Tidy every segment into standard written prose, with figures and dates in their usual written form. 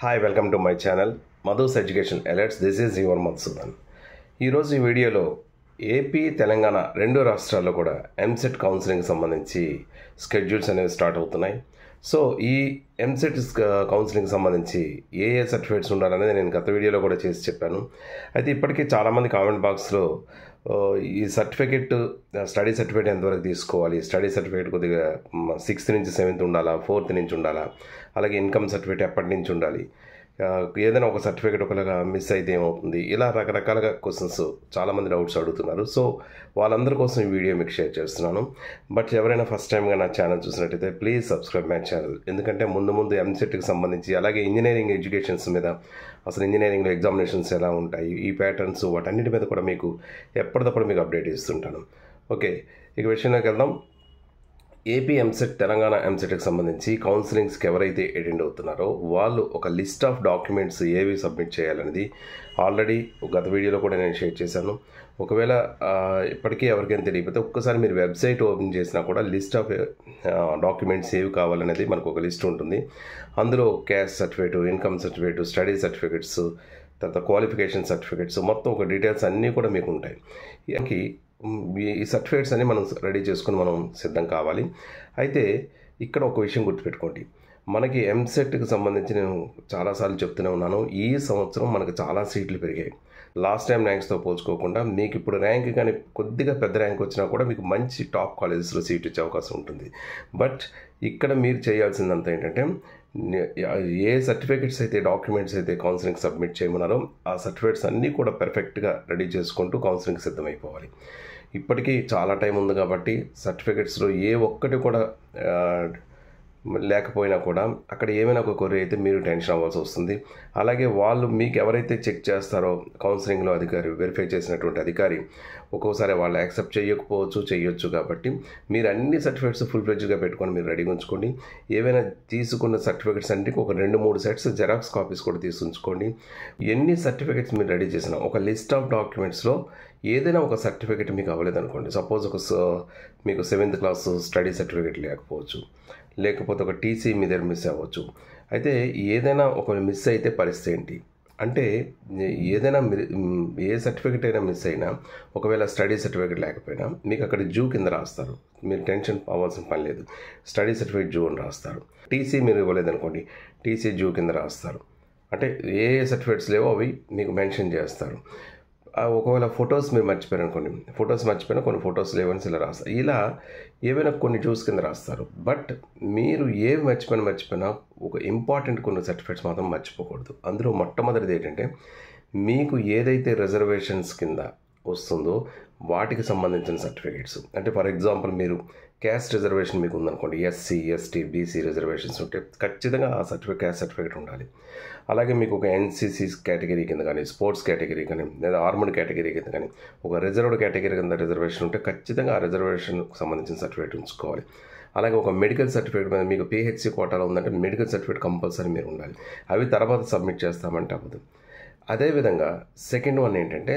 Hi welcome to my channel Madhu's education alerts. This is your Madhusudan. ఈరోజు ఈ వీడియోలో AP Telangana రెండు రాష్ట్రాల్లో కూడా ఎంసెట్ కౌన్సిలింగ్ సంబంధించి స్కెడ్యూల్స్ అనేవి స్టార్ట్ అవుతున్నాయి. సో ఈ ఎంసెట్ కౌన్సిలింగ్ సంబంధించి ఏ సర్టిఫికేట్స్ ఉండాలనేది నేను గత వీడియోలో కూడా చేసి చెప్పాను. అయితే ఇప్పటికీ చాలామంది కామెంట్ బాక్స్లో ఈ సర్టిఫికేట్ స్టడీ సర్టిఫికేట్ ఎంతవరకు తీసుకోవాలి, స్టడీ సర్టిఫికేట్ కొద్దిగా 6th నుంచి 7th ఉండాలా, 4th నుంచి ఉండాలా, అలాగే ఇన్కమ్ సర్టిఫికేట్ ఎప్పటి నుంచి ఉండాలి, ఏదైనా ఒక సర్టిఫికేట్ ఒకలాగా మిస్ అయితే ఏమవుతుంది, ఇలా రకరకాలుగా క్వశ్చన్స్ చాలామంది డౌట్స్ అడుగుతున్నారు. సో వాళ్ళందరి కోసం ఈ వీడియో మీకు షేర్ చేస్తున్నాను. బట్ ఎవరైనా ఫస్ట్ టైంగా నా ఛానల్ చూసినట్టయితే ప్లీజ్ సబ్స్క్రైబ్ మై ఛానల్. ఎందుకంటే ముందు ఎంసెట్కి సంబంధించి అలాగే ఇంజనీరింగ్ ఎడ్యుకేషన్స్ మీద, అసలు ఇంజనీరింగ్లో ఎగ్జామినేషన్స్ ఎలా ఉంటాయి, ఈ ప్యాటర్న్స్ వాటన్నిటి మీద కూడా మీకు ఎప్పటికప్పుడు మీకు అప్డేట్ ఇస్తుంటాను. ఓకే, ఇక విషయంలోకి వెళ్దాం. ఏపీ ఎంసెట్, తెలంగాణ ఎంసెట్కి సంబంధించి కౌన్సిలింగ్స్కి ఎవరైతే అటెండ్ అవుతున్నారో వాళ్ళు ఒక లిస్ట్ ఆఫ్ డాక్యుమెంట్స్ ఏవి సబ్మిట్ చేయాలనేది ఆల్రెడీ గత వీడియోలో కూడా నేను షేర్ చేశాను. ఒకవేళ ఇప్పటికీ ఎవరికైనా తెలియకపోతే ఒక్కసారి మీరు వెబ్సైట్ ఓపెన్ చేసినా కూడా లిస్ట్ ఆఫ్ డాక్యుమెంట్స్ ఏవి కావాలనేది మనకు ఒక లిస్ట్ ఉంటుంది. అందులో caste certificate, income certificate, study certificates, తర్వాత క్వాలిఫికేషన్ సర్టిఫికేట్స్, మొత్తం ఒక డీటెయిల్స్ అన్నీ కూడా మీకు ఉంటాయి. ఈ సర్టిఫికేట్స్ అన్ని మనం రెడీ చేసుకుని మనం సిద్ధం కావాలి. అయితే ఇక్కడ ఒక విషయం గుర్తుపెట్టుకోండి, మనకి ఎంసెట్కి సంబంధించి నేను చాలాసార్లు చెప్తూనే ఉన్నాను, ఈ సంవత్సరం మనకు చాలా సీట్లు పెరిగాయి. లాస్ట్ టైం ర్యాంక్స్తో పోల్చుకోకుండా మీకు ఇప్పుడు ర్యాంక్ కానీ కొద్దిగా పెద్ద ర్యాంక్ వచ్చినా కూడా మీకు మంచి టాప్ కాలేజెస్లో సీట్ ఇచ్చే అవకాశం ఉంటుంది. బట్ ఇక్కడ మీరు చేయాల్సిందంతా ఏంటంటే, ఏ సర్టిఫికేట్స్ అయితే, డాక్యుమెంట్స్ అయితే కౌన్సిలింగ్ సబ్మిట్ చేయమన్నారో ఆ సర్టిఫికేట్స్ అన్నీ కూడా పర్ఫెక్ట్గా రెడీ చేసుకుంటూ కౌన్సిలింగ్ సిద్ధమైపోవాలి. ఇప్పటికీ చాలా టైం ఉంది కాబట్టి సర్టిఫికేట్స్లో ఏ ఒక్కటి కూడా లేకపోయినా కూడా అక్కడ ఏమైనా ఒక కొర్రీ అయితే మీరు టెన్షన్ అవ్వాల్సి వస్తుంది. అలాగే వాళ్ళు మీకు ఎవరైతే చెక్ చేస్తారో కౌన్సిలింగ్లో అధికారి, వెరిఫై చేసినటువంటి అధికారి ఒక్కోసారి వాళ్ళు యాక్సెప్ట్ చేయకపోవచ్చు, చేయొచ్చు. కాబట్టి మీరు అన్ని సర్టిఫికేట్స్ ఫుల్ ఫ్లెడ్జ్గా పెట్టుకొని మీరు రెడీగా ఉంచుకోండి. ఏవైనా తీసుకున్న సర్టిఫికేట్స్ అంటే ఒక 2-3 సెట్స్ జెరాక్స్ కాపీస్ కూడా తీసి ఉంచుకోండి. ఎన్ని సర్టిఫికేట్స్ మీరు రెడీ చేసినా ఒక లిస్ట్ ఆఫ్ డాక్యుమెంట్స్లో ఏదైనా ఒక సర్టిఫికేట్ మీకు అవ్వలేదనుకోండి, సపోజ్ మీకు 7th క్లాస్ స్టడీ సర్టిఫికేట్ లేకపోవచ్చు, లేకపోతే ఒక టీసీ మీ దగ్గర మిస్ అవ్వచ్చు. అయితే ఏదైనా ఒక మిస్ అయితే పరిస్థితి ఏంటి అంటే, ఏదైనా ఏ సర్టిఫికేట్ అయినా మిస్ అయినా, ఒకవేళ స్టడీ సర్టిఫికేట్ లేకపోయినా మీకు అక్కడ జూ కింద రాస్తారు. మీరు టెన్షన్ అవ్వాల్సిన పని లేదు. స్టడీ సర్టిఫికేట్ జూ అని రాస్తారు. టీసీ మీరు ఇవ్వలేదనుకోండి, టీసీ జూ కింద రాస్తారు. అంటే ఏ సర్టిఫికేట్స్ లేవో అవి మీకు మెన్షన్ చేస్తారు. ఒకవేళ ఫొటోస్ మీరు మర్చిపోయారు అనుకోండి, ఫొటోస్ మర్చిపోయినా కొన్ని ఫొటోస్ లేవని ఇలా రాస్తారు. ఇలా ఏవైనా కొన్ని జ్యూస్ కింద రాస్తారు. బట్ మీరు ఏవి మర్చిపోయినా ఒక ఇంపార్టెంట్ కొన్ని సర్టిఫికేట్స్ మాత్రం మర్చిపోకూడదు. అందులో మొట్టమొదటిది ఏంటంటే, మీకు ఏదైతే రిజర్వేషన్స్ కింద వస్తుందో వాటికి సంబంధించిన సర్టిఫికేట్స్. అంటే ఫర్ ఎగ్జాంపుల్ మీరు క్యాస్ట్ రిజర్వేషన్ మీకు ఉందనుకోండి, ఎస్సీ, ఎస్టీ, బీసీ రిజర్వేషన్స్ ఉంటే ఖచ్చితంగా ఆ క్యాస్ట్ సర్టిఫికేట్ ఉండాలి. అలాగే మీకు ఒక ఎన్సీసీ కేటగిరీ కింద కానీ, స్పోర్ట్స్ కేటగిరీ కానీ, లేదా ఆర్మడ్ కేటగిరీ కింద కానీ ఒక రిజర్వ్డ్ కేటగిరీ కింద రిజర్వేషన్ ఉంటే ఖచ్చితంగా ఆ రిజర్వేషన్కి సంబంధించిన సర్టిఫికేట్ ఉంచుకోవాలి. అలాగే ఒక మెడికల్ సర్టిఫికేట్ మీద మీకు పిహెచ్సి కోటాలో ఉందంటే మెడికల్ సర్టిఫికేట్ కంపల్సరీ మీరు ఉండాలి. అవి తర్వాత సబ్మిట్ చేస్తామంటే అవ్వదు. అదేవిధంగా సెకండ్ వన్ ఏంటంటే,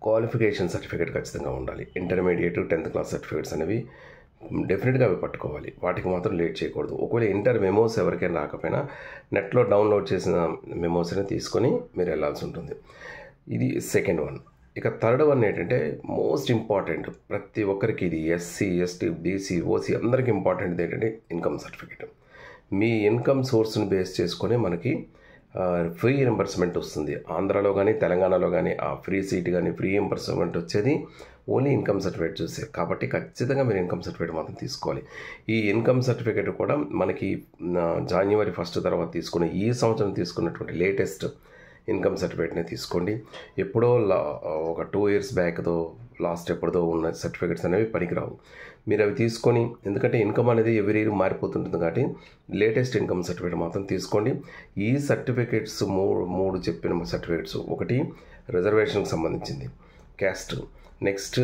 క్వాలిఫికేషన్ సర్టిఫికేట్ ఖచ్చితంగా ఉండాలి. ఇంటర్మీడియట్, 10th క్లాస్ సర్టిఫికేట్స్ అనేవి డెఫినెట్గా అవి పట్టుకోవాలి. వాటికి మాత్రం లేట్ చేయకూడదు. ఒకవేళ ఇంటర్ మెమోస్ ఎవరికైనా రాకపోయినా నెట్లో డౌన్లోడ్ చేసిన మెమోస్ని తీసుకొని మీరు వెళ్ళాల్సి ఉంటుంది. ఇది సెకండ్ వన్. ఇక థర్డ్ వన్ ఏంటంటే, మోస్ట్ ఇంపార్టెంట్, ప్రతి ఒక్కరికి ఇది ఎస్సీ, ఎస్టీ, బీసీ, ఓసీ అందరికీ ఇంపార్టెంట్ ఏంటంటే ఇన్కమ్ సర్టిఫికేట్. మీ ఇన్కమ్ సోర్స్ని బేస్ చేసుకొని మనకి ఫ్రీ రింబర్స్మెంట్ వస్తుంది. ఆంధ్రాలో కానీ తెలంగాణలో కానీ ఆ ఫ్రీ సీట్ కానీ ఫ్రీ రింబర్స్మెంట్ వచ్చేది ఓన్లీ ఇన్కమ్ సర్టిఫికేట్ చూసే. కాబట్టి ఖచ్చితంగా మీరు ఇన్కమ్ సర్టిఫికేట్ మాత్రం తీసుకోవాలి. ఈ ఇన్కమ్ సర్టిఫికేట్ కూడా మనకి January 1 తర్వాత తీసుకున్న, ఈ సంవత్సరం తీసుకున్నటువంటి లేటెస్ట్ ఇన్కమ్ సర్టిఫికేట్ని తీసుకోండి. ఎప్పుడో ఒక 2 years బ్యాక్తో, లాస్ట్ ఎప్పుడుదో ఉన్న సర్టిఫికేట్స్ అనేవి పనికిరావు. మీరు అవి తీసుకొని, ఎందుకంటే ఇన్కమ్ అనేది ఎవ్రీ ఇయర్ మారిపోతుంటుంది కాబట్టి లేటెస్ట్ ఇన్కమ్ సర్టిఫికేట్ మాత్రం తీసుకోండి. ఈ సర్టిఫికేట్స్ మూడు చెప్పిన సర్టిఫికేట్స్, ఒకటి రిజర్వేషన్కి సంబంధించింది క్యాస్ట్, నెక్స్ట్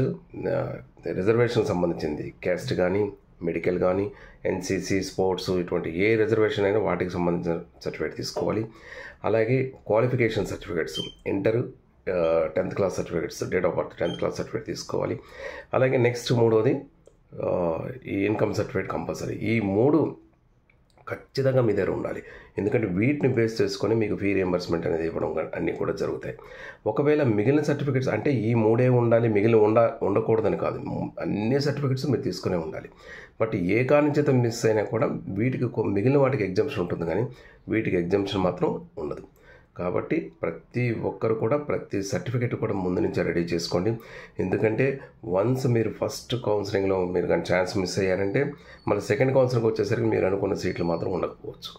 రిజర్వేషన్కి సంబంధించింది క్యాస్ట్ కానీ, మెడికల్ కానీ, ఎన్సీసీ, స్పోర్ట్స్, ఇటువంటి ఏ రిజర్వేషన్ అయినా వాటికి సంబంధించిన సర్టిఫికేట్ తీసుకోవాలి. అలాగే qualification certificates, inter, 10th class certificates, date of birth 10th class certificate తీసుకోవాలి. అలాగే నెక్స్ట్ మూడోది ఈ ఇన్కమ్ సర్టిఫికేట్ కంపల్సరీ. ఈ మూడు ఖచ్చితంగా మీ దగ్గర ఉండాలి. ఎందుకంటే వీటిని బేస్ చేసుకొని మీకు ఫీ రియంబర్స్మెంట్ అనేది ఇవ్వడం అన్నీ కూడా జరుగుతాయి. ఒకవేళ మిగిలిన సర్టిఫికేట్స్ అంటే ఈ 3 ఉండాలి, మిగిలిన ఉండకూడదని కాదు. అన్ని సర్టిఫికేట్స్ మీరు తీసుకునే ఉండాలి. బట్ ఏ కారణం చేత మిస్ అయినా కూడా వీటికి మిగిలిన వాటికి ఎగ్జామ్షన్ ఉంటుంది, కానీ వీటికి ఎగ్జామ్షన్ మాత్రం ఉండదు. కాబట్టి ప్రతి ఒక్కరు కూడా ప్రతి సర్టిఫికేట్ కూడా ముందు నుంచే రెడీ చేసుకోండి. ఎందుకంటే వన్స్ మీరు ఫస్ట్ కౌన్సిలింగ్లో మీరు కానీ ఛాన్స్ మిస్ అయ్యారంటే మళ్ళీ సెకండ్ కౌన్సిలింగ్కి వచ్చేసరికి మీరు అనుకున్న సీట్లు మాత్రం ఉండకపోవచ్చు.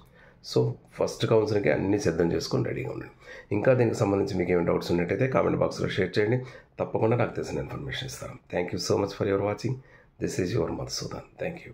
సో ఫస్ట్ కౌన్సిలింగ్కి అన్నీ సిద్ధం చేసుకొని రెడీగా ఉండండి. ఇంకా దీనికి సంబంధించి మీకు ఏమైనా డౌట్స్ ఉన్నట్టయితే కామెంట్ బాక్స్లో షేర్ చేయండి. తప్పకుండా నాకు తెలిసిన ఇన్ఫర్మేషన్ ఇస్తాను. Thank you so much for your watching. This is your Madhusudan. Thank you.